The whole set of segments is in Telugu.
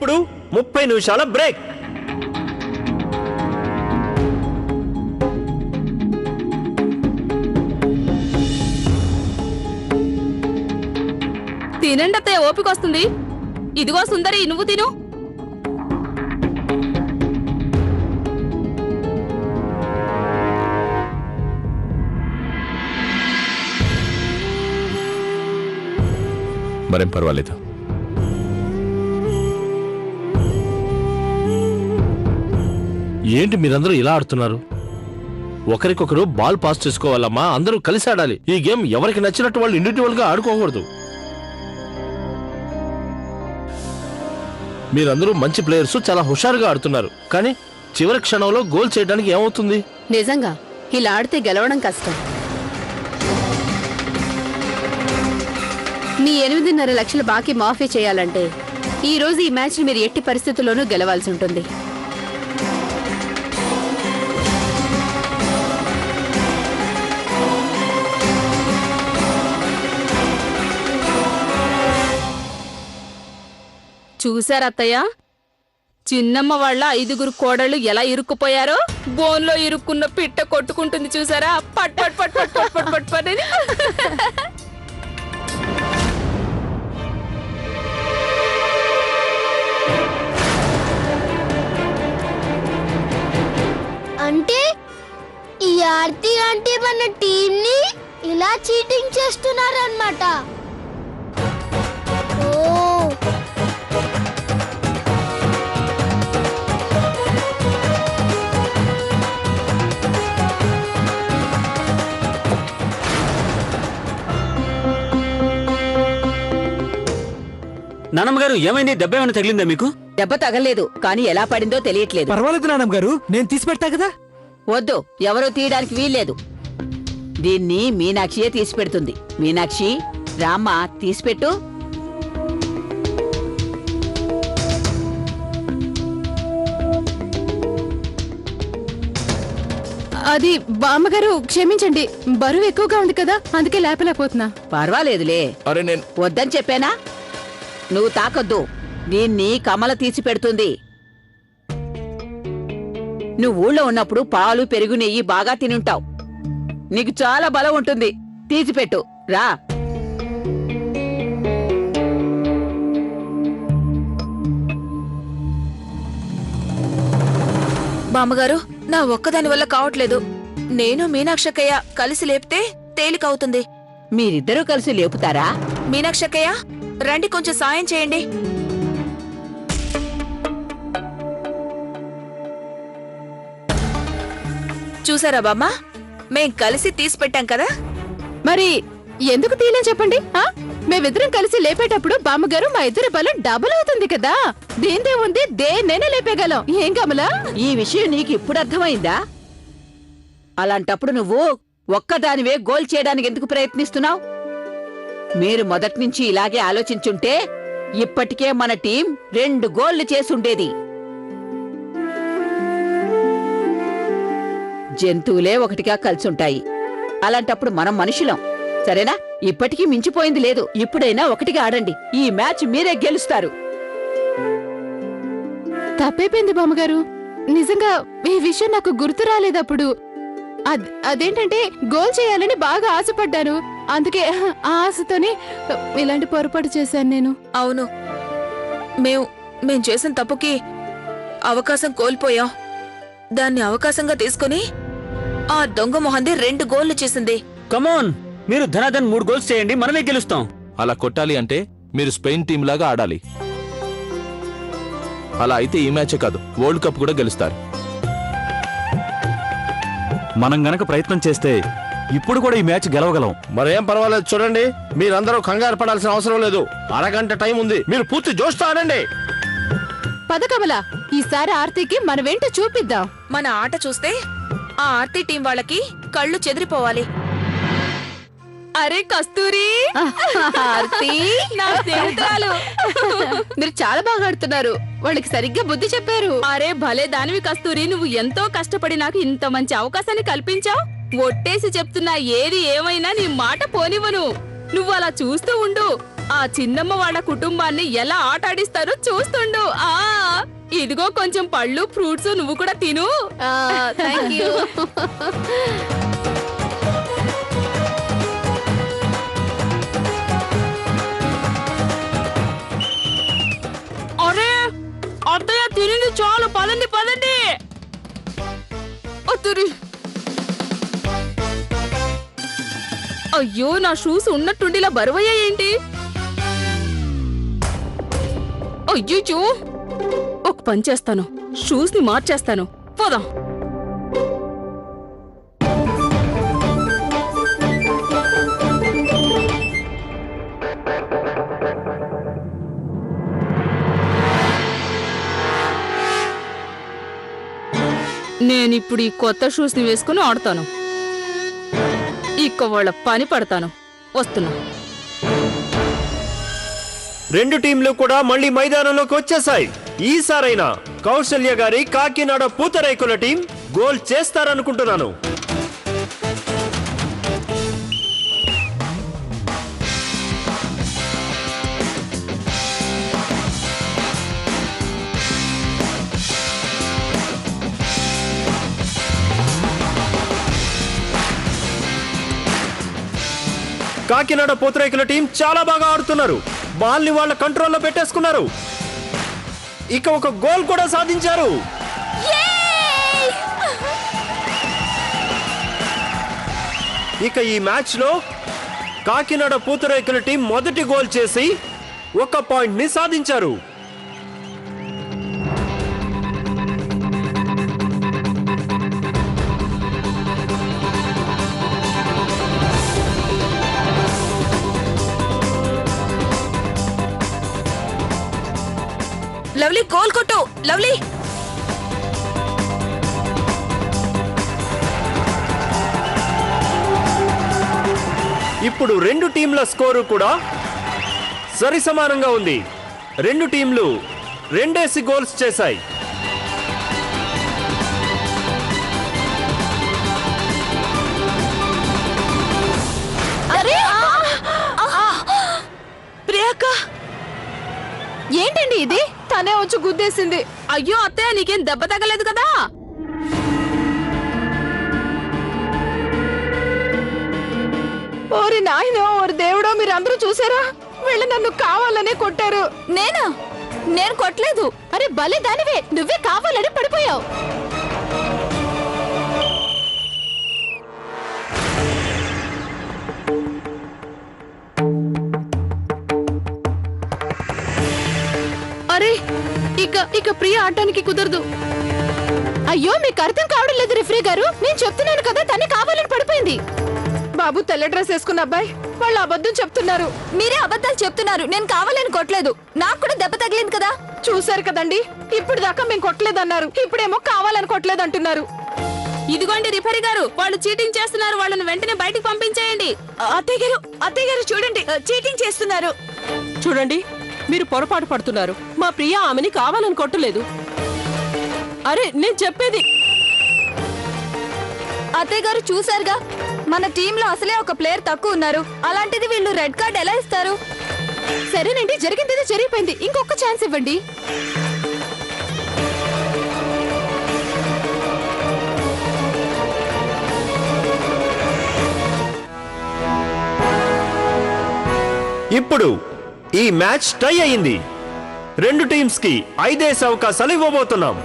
ఇప్పుడు 30 నిమిషాల బ్రేక్. తినండి అత్తయ్య, ఓపిక వస్తుంది. ఇదిగో సుందరి, నువ్వు తిను. మరేం పర్వాలేదు. ఏంటి మీరందరూ ఇలా ఆడుతున్నారు? ఒకరికొకరు బాల్ పాస్ చేసుకోవాలమ్మా. అందరూ కలిసి ఆడాలి. ఈ గేమ్ ఎవరికి నచ్చినట్టు వాళ్ళు ఇండివిజువల్ గా ఆడుకోకూడదు. మీరందరూ మంచి ప్లేయర్స్, చాలా హుషారుగా ఆడుతున్నారు. కానీ చివరి క్షణంలో గోల్ చేయడానికి ఏమవుతుంది? నిజంగా ఇలా ఆడితే గెలవడం కష్టం. మీ 8.5 లక్షల బాకీ మాఫీ చేయాలంటే ఈ రోజు ఈ మ్యాచ్ మీరు ఎట్టి పరిస్థితుల్లోనూ గెలవాల్సి ఉంటుంది. చూసారా అత్తయ్య, చిన్నమ్మ వాళ్ళ 5 కోడళ్ళు ఎలా ఇరుక్కుపోయారో? బోన్లో ఇరుక్కున్న పిట్ట కొట్టుకుంటుంది చూసారా? పట్ పట్ పట్ పట్ పట్ పట్ పట్ పట్ అని. అంటే ఈ ఆర్తి అంటే మన టీం ని ఇలా చీటింగ్ చేస్తున్నారన్నమాట. నానమ్మ గారు, ఏమైంది? దెబ్బ ఏమైనా తగిలిందా మీకు? దెబ్బ తగలేదు, కానీ ఎలా పడిందో తెలియట్లేదు. పర్వాలేదు నానమ్మ గారు, నేను తీసి పెడతా కదా. వద్దు, ఎవరూ తీయడానికి వీల్లేదు. దీన్ని మీనాక్షియే తీసి పెడుతుంది. మీనాక్షి, రామ్మ, తీసిపెట్టు. అది బామ్మగారు క్షమించండి, బరువు ఎక్కువగా ఉంది కదా, అందుకే లేపలేకపోతున్నా. పర్వాలేదులే. అరే నేను వద్దని చెప్పానా? నువ్వు తాకొద్దు, దీన్ని కమల తీసి పెడుతుంది. నువ్వు ఊళ్ళో ఉన్నప్పుడు పాలు, పెరుగు, నెయ్యి బాగా తినుంటావు. నీకు చాలా బలం ఉంటుంది. తీసిపెట్టు, రా. బామ్మగారు, నా ఒక్కదాని వల్ల కావట్లేదు. నేను మీనాక్షక్కయ్య కలిసి లేపితే తేలికవుతుంది. మీరిద్దరూ కలిసి లేపుతారా? మీనాక్షక్కయ్య, రండి, కొంచెం సాయం చేయండి. చూసారా బామ్మ, మేం కలిసి తీసి పెట్టాం కదా. మరి ఎందుకు తీయలేం చెప్పండి? మేమిద్దరం కలిసి లేపేటప్పుడు బామ్మగారు మా ఇద్దరి బలం డబుల్ అవుతుంది కదా. దేందే ఉంది, దేన్నైనా లేపేగలం. ఏం కమలా? ఈ విషయం నీకు ఇప్పుడు అర్థమైందా? అలాంటప్పుడు నువ్వు ఒక్కదానివే గోల్ చేయడానికి ఎందుకు ప్రయత్నిస్తున్నావు? మీరు మొదటి నుంచి ఇలాగే ఆలోచించుంటే ఇప్పటికే మన టీం 2 గోళ్లు చేసుండేది. జంతువులే ఒకటిగా కలిసుంటాయి. అలాంటప్పుడు మనం మనుషులం, సరేనా? ఇప్పటికీ మించిపోయింది లేదు. ఇప్పుడైనా ఒకటిగా ఆడండి. ఈ మ్యాచ్ మీరే గెలుస్తారు. తప్పైపోయింది బామ్మగారు. నిజంగా ఈ విషయం నాకు గుర్తు రాలేదప్పుడు. అదేంటంటే గోల్ చేయాలని బాగా ఆశపడ్డాను. అందుకే ఆ ఆశతోనే ఇలాంటి పొరపాటు చేశాను నేను. అవును, మేం చేసిన తప్పుకి అవకాశం కోల్పోయాం. దాన్ని అవకాశంగా తీసుకుని ఆ దొంగ మొహంది 2 గోళ్లు చేసింది. కమోన్, మీరు ధనాధన్ 3 గోల్స్ చేయండి, మనమే గెలుస్తాం. అలా కొట్టాలి అంటే మీరు స్పెయిన్ టీం లాగా ఆడాలి. అలా అయితే ఈ మ్యాచే కాదు, వరల్డ్ కప్ కూడా గెలుస్తారు. మనం గనక ప్రయత్నం చేస్తే ఇప్పుడు కూడా ఈ మ్యాచ్ గెలవగలం. మరేం పర్వాలేదు. చూడండి, మీరందరూ కంగారు పడాల్సిన అవసరం లేదు. అరగంట టైం ఉంది. మీరు పూర్తి జోష్తో ఆడండి. పద కమలా, ఈసారి ఆర్తికి మనమేంటో చూపిద్దాం. మన ఆట చూస్తే ఆ ఆర్తి టీం వాళ్ళకి కళ్ళు చెదిరిపోవాలి. అరే కస్తూరి, ఆర్తి, నా స్నేహితురాలు. మీరు చాలా బాగా ఆడుతున్నారు. వాళ్ళకి సరిగ్గా బుద్ధి చెప్పారు. అరే భలే దానివి కస్తూరి, నువ్వు ఎంతో కష్టపడి నాకు ఇంత మంచి అవకాశాన్ని కల్పించావు. ఒట్టేసి చెప్తున్నా, ఏది ఏమైనా నీ మాట పోనివ్వను. నువ్వు అలా చూస్తూ ఉండు. ఆ చిన్నమ్మ వాళ్ళ కుటుంబాన్ని ఎలా ఆటాడిస్తారో చూస్తుండు. ఇదిగో కొంచెం పళ్ళు ఫ్రూట్స్ నువ్వు కూడా తిను. Thank you. అరే అత్తయ్య తినింది చాలు, పదండి పదండి. అయ్యో నా షూస్ ఉన్నట్టుండిలా బరువయ్యా ఏంటి? అయ్యో ఒక పని చేస్తాను, షూస్ ని మార్చేస్తాను. పోదాం. నేనిప్పుడు ఈ కొత్త షూస్ ని వేసుకుని ఆడతాను. ఇక వాళ్ళ పని పడతాను. వస్తున్నా. రెండు టీంలు కూడా మళ్ళీ మైదానంలోకి వచ్చేసాయి. ఈసారైనా కౌశల్య గారి కాకినాడ పూతరేకుల టీం గోల్ చేస్తారనుకుంటున్నాను. కాకినాడ పూతరేకుల టీం చాలా బాగా ఆడుతున్నారు. బాల్ ని వాళ్ళ కంట్రోల్లో పెట్టేసుకున్నారు. ఇక ఒక గోల్ కూడా సాధించారు. ఇక ఈ మ్యాచ్ లో కాకినాడ పూతరేకుల టీం మొదటి గోల్ చేసి 1 పాయింట్ ని సాధించారు. లవ్లీ గోల్ కొట్టు. లవ్లీ ఇప్పుడు రెండు టీంల స్కోరు కూడా సరి సమానంగా ఉంది. రెండు టీంలు 2 గోల్స్ చేశాయి. ప్రియాక ఏంటండి ఇది? తనే వచ్చి గుద్దేసింది. అయ్యో అత్తయ్య, నీకేం దెబ్బ తగలేదు కదా? ఓరి నాయనో, ఓరి దేవుడో, మీరందరూ చూసారా? వీళ్ళు నన్ను కావాలనే కొట్టారు. నేను కొట్టలేదు. అరే భలే దానివే, నువ్వే కావాలని పడిపోయావు. అరే ఇక ప్రియ ఆడటానికి కుదరదు. అయ్యో, మీకు అర్థం కావడం లేదు రిఫరీ గారు. నేను చెప్తున్నాను కదా, తనే కావాలని పడిపోయింది. బాబు, తెల్ల డ్రెస్ వేసుకున్న అబ్బాయి, వాళ్ళు అబద్ధం చెప్తున్నారు. మీరే అబద్ధాలు చెప్తున్నారు. నేను కావాలని కొట్టలేదు. నాకు కూడా దెబ్బ తగిలింది కదా. చూసారు కదండి, ఇప్పుడు దాకా మేము కొట్టలేదన్నారు, ఇప్పుడేమో కావాలని కొట్టలేదంటున్నారు. ఇదిగోండి రిఫరీ గారు, వాళ్ళు చీటింగ్ చేస్తున్నారు. వాళ్ళని వెంటనే బయటికి పంపించేయండి. అత్తయ్య గారు చూడండి, చీటింగ్ చేస్తున్నారు. చూడండి, మీరు పొరపాటు పడుతున్నారు. మా ప్రియ ఆమెని కావాలని కొట్టలేదు. అరే నేను చెప్పేది. అత్తయ్య గారు చూసారుగా, మన టీంలో అసలే ఒక ప్లేయర్ తక్కువ ఉన్నారు. అలాంటిది వీళ్ళు రెడ్ కార్డ్ ఎలా ఇస్తారు? సరేనండి, జరిగిందేదో జరిగిపోయింది. ఇంకొక ఛాన్స్ ఇవ్వండి. ఇప్పుడు ఈ మ్యాచ్ టై అయింది. రెండు టీమ్స్ కి 5 అవకాశాలు ఇవ్వబోతున్నాం.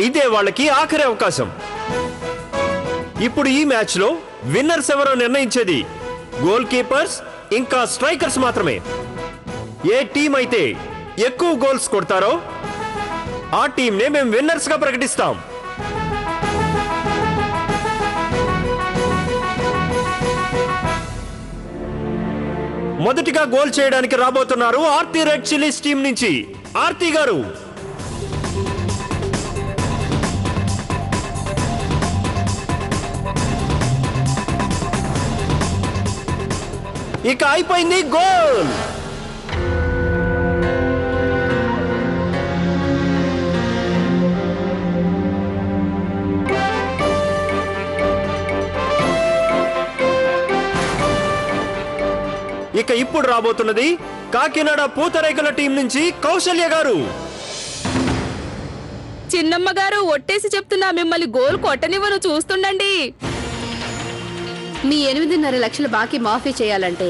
ఇదే వాళ్ళకి ఆఖరి అవకాశం. ఇప్పుడు ఈ మ్యాచ్ లో విన్నర్స్ ఎవరో నిర్ణయించేది గోల్ కీపర్స్ ఇంకా స్ట్రైకర్స్ మాత్రమే. ఏ టీం అయితే ఎక్కువ గోల్స్ కొడతారో ఆ టీంనే మేము విన్నర్స్ గా ప్రకటిస్తాం. మొదటిగా గోల్ చేయడానికి రాబోతున్నారు ఆర్తి రెడ్ చిల్లీస్ టీం నుంచి. ఆర్తి గారు, ఇక అయిపోయింది, గోల్. ఇక ఇప్పుడు రాబోతున్నది కాకినాడ పూతరేకుల టీం నుంచి కౌశల్య గారు. చిన్నమ్మ గారు ఒట్టేసి చెప్తున్నా, మిమ్మల్ని గోల్ కొట్టనివ్వను, చూస్తుండండి. మీ 8.5 లక్షల బాకీ మాఫీ చేయాలంటే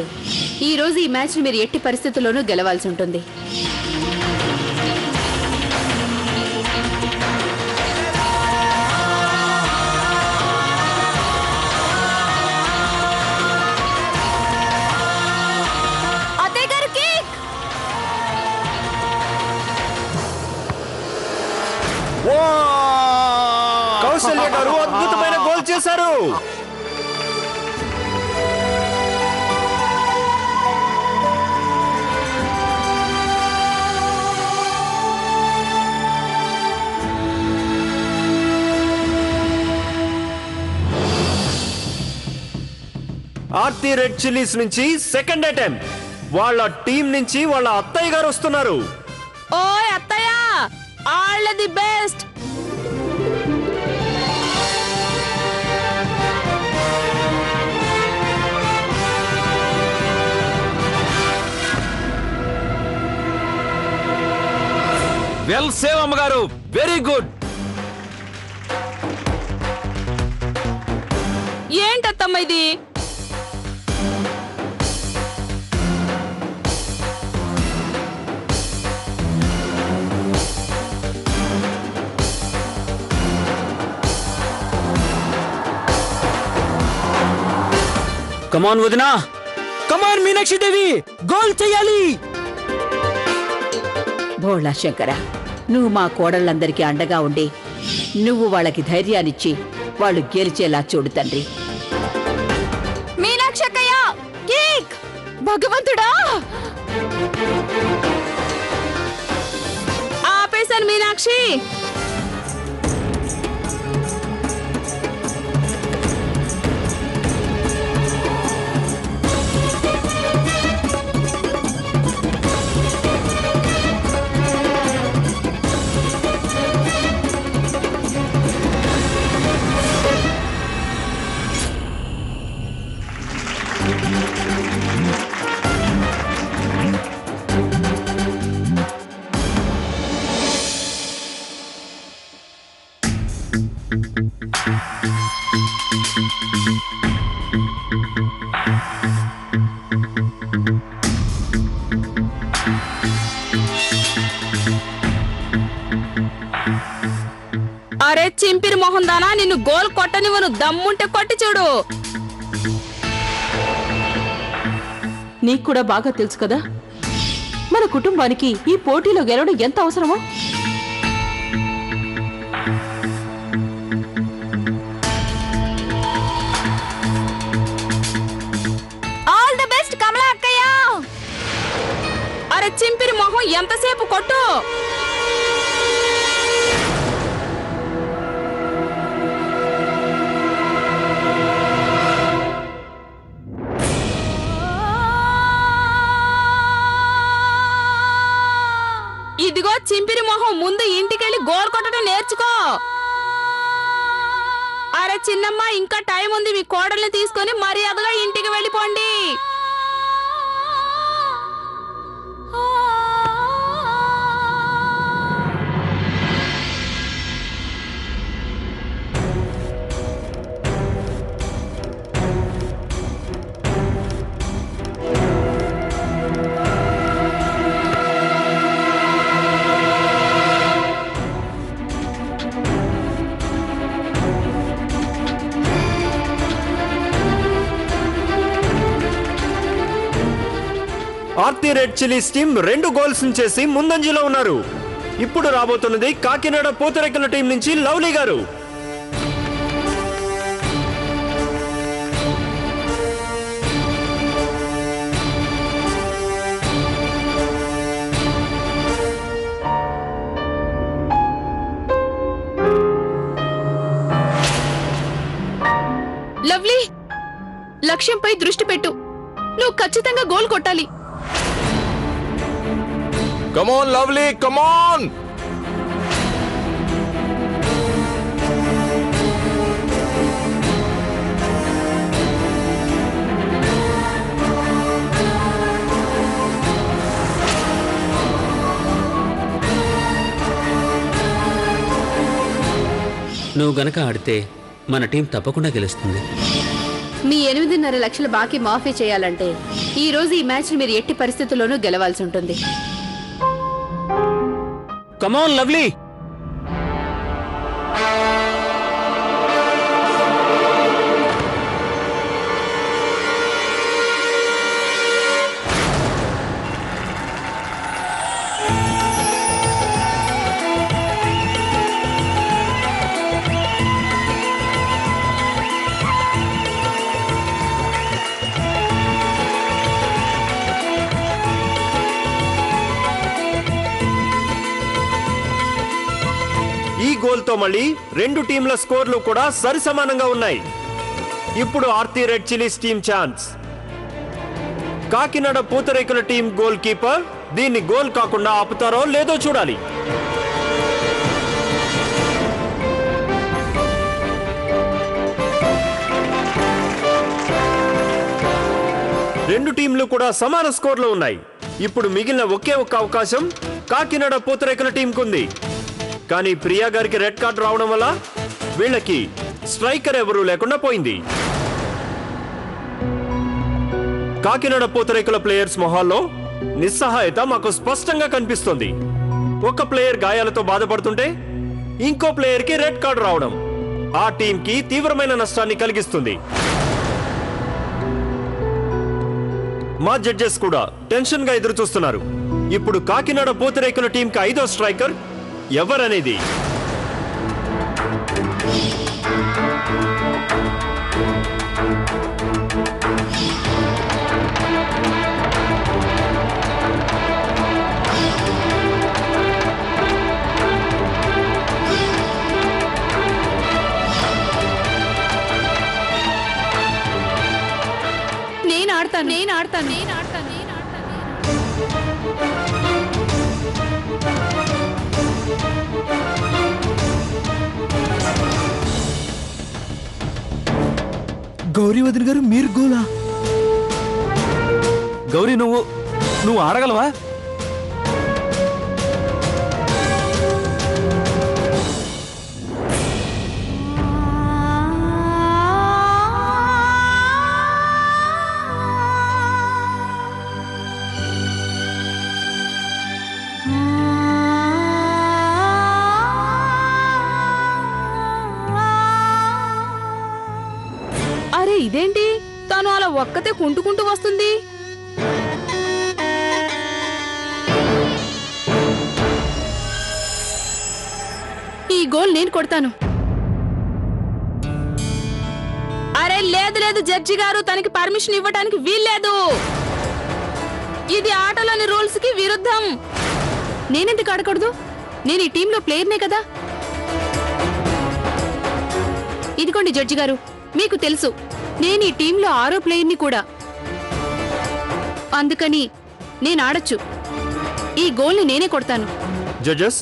ఈ రోజు ఈ మ్యాచ్ మీరు ఎట్టి పరిస్థితుల్లోనూ గెలవాల్సి ఉంటుంది. కౌశల్య గారు అద్భుతమైన గోల్ చేశారు. ఆర్తి రెడ్ చిల్లీస్ నుంచి సెకండ్ అటెంప్ట్. వాళ్ళ టీం నుంచి వాళ్ళ అత్తయ్య గారు వస్తున్నారు. ఓయ్ అత్తయ్య, all the best. Well save అమ్మగారు, వెరీ గుడ్. ఏంటత్తమ్మ ఇది? కమాన్ వదినా, కమాన్ మీనాక్షి దేవి, గోల్ చేయాలి. భోళా శంకర, నువ్వు మా కోడళ్ళందరికీ అండగా ఉండి నువ్వు వాళ్ళకి ధైర్యాన్నిచ్చి వాళ్ళు గెలిచేలా చూడు తండ్రి. మీనాక్షక్కయ్య, కేక్! భగవంతుడా, ఆపేశాను మీనాక్షి. అరే చింపిరి మొహం దానా, నిన్ను గోల్ కొట్టనివ్వను, దమ్ముంటే కొట్టి చూడు. నీకు కూడా బాగా తెలుసు కదా మన కుటుంబానికి ఈ పోటీలో గెలవడం ఎంత అవసరమో. ఆల్ ది బెస్ట్ కమలా అక్కయ్య. అరే చింపిరి మొహం, ఎంతసేపు కొట్టు. ఇదిగో చింపిరి మొహం, ముందు ఇంటికెళ్ళి గోల్ కొట్టడం నేర్చుకో. అరే చిన్నమ్మ, ఇంకా టైం ఉంది, మీ కోడల్ని తీసుకొని మర్యాదగా ఇంటికి వెళ్ళిపోండి. Aarti red chillies team 2 goals చేసి ముందంజలో ఉన్నారు. ఇప్పుడు రాబోతున్నది కాకినాడ పూతరేకుల టీం నుంచి లవ్లీ గారు. లవ్లీ, లక్ష్యంపై దృష్టి పెట్టు. నువ్వు ఖచ్చితంగా గోల్ కొట్టాలి. Come on, lovely, come on! నువ్వు గనక ఆడితే మన టీం తప్పకుండా గెలుస్తుంది. మీ 8.5 లక్షల బాకీ మాఫీ చేయాలంటే ఈ రోజు ఈ మ్యాచ్ మీరు ఎట్టి పరిస్థితుల్లోనూ గెలవాల్సి ఉంటుంది. కమాన్ లవ్లీ. ఈ గోల్తో మళ్ళీ రెండు టీంల స్కోర్లు కూడా సరిసమానంగా ఉన్నాయి. ఇప్పుడు Aarti red chillies team chance. Kakinada పూతరేకుల టీం గోల్ కీపర్ దీన్ని గోల్ కాకుండా ఆపుతారో లేదో చూడాలి. రెండు టీంలు కూడా సమాన స్కోర్లు ఉన్నాయి. ఇప్పుడు మిగిలిన ఒకే ఒక్క అవకాశం కాకినాడ పూతరేకుల టీంకుంది. కానీ ప్రియా గారికి రెడ్ కార్డ్ రావడం వల్ల వీళ్ళకి స్ట్రైకర్ ఎవరూ లేకుండా పోయింది. కాకినాడ పూతరేకుల ప్లేయర్స్ మొహాల్లో నిస్సహాయత మాకు స్పష్టంగా కనిపిస్తోంది. ఒక ప్లేయర్ గాయాలతో బాధపడుతుంటే ఇంకో ప్లేయర్ కి రెడ్ కార్డ్ రావడం ఆ టీం కి తీవ్రమైన నష్టాన్ని కలిగిస్తుంది. మా జడ్జెస్ కూడా టెన్షన్ గా ఎదురు చూస్తున్నారు. ఇప్పుడు కాకినాడ పూతరేకుల టీం కి 5వ స్ట్రైకర్ ఎవరనేది. నేను ఆడతాను. గౌరీ వదిన గారు మీరు గోలా? గౌరీ నువ్వు ఆడగలవా? అరే ఇదేంటి, తను అలా ఒక్కతే కుంటుకుంటూ వస్తుంది. ఈ గోల్ నేను కొడతాను. అరే లేదు జడ్జి గారు, తనకి పర్మిషన్ ఇవ్వడానికి వీల్లేదు. ఇది ఆటలోని రూల్స్ కి విరుద్ధం. నేనెందుకు ఆడకూడదు? నేను ఈ టీంలో ప్లేయర్నే కదా. ఇదిగోండి జడ్జి గారు, మీకు తెలుసు నేను ఈ టీంలో 6వ ప్లేయర్ని కూడా. అందుకని నేను ఆడొచ్చు. ఈ గోల్ని నేనే కొడతాను. జడ్జెస్,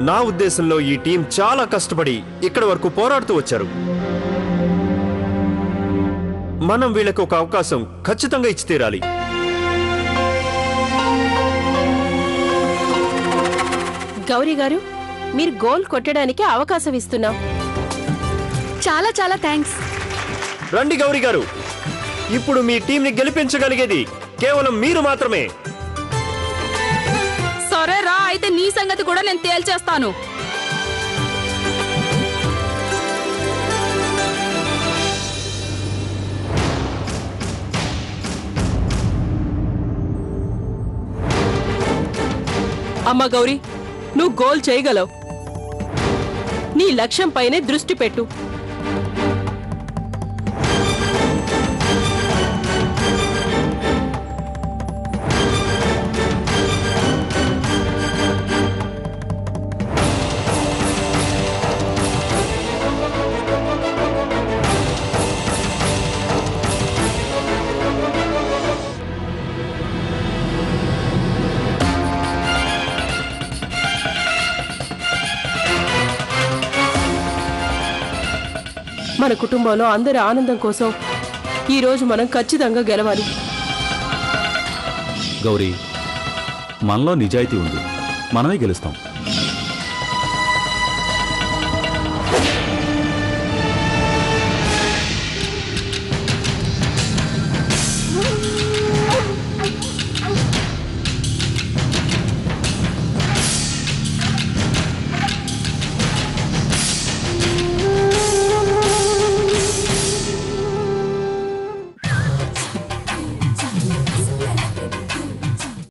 నా ఉద్దేశంలో ఈ టీం చాలా కష్టపడి ఇక్కడి వరకు పోరాడుతూ వచ్చారు. మనం వీళ్ళకి ఒక అవకాశం ఖచ్చితంగా ఇచ్చి తీరాలి. గౌరీ గారు, మీరు గోల్ కొట్టడానికి అవకాశం ఇస్తున్నాం. చాలా చాలా థ్యాంక్స్. రండి గౌరీ గారు, ఇప్పుడు మీ టీంని గెలిపించగలిగేది కేవలం మీరు మాత్రమే. సరే రా, అయితే నీ సంగతి కూడా నేను తేల్చేస్తాను. అమ్మా గౌరీ, నువ్వు గోల్ చేయగలవు. నీ లక్ష్యం పైనే దృష్టి పెట్టు. మన కుటుంబంలో అందరి ఆనందం కోసం ఈ రోజు మనం ఖచ్చితంగా గెలవాలి. గౌరీ, మనలో నిజాయితీ ఉంది, మనమే గెలుస్తాం.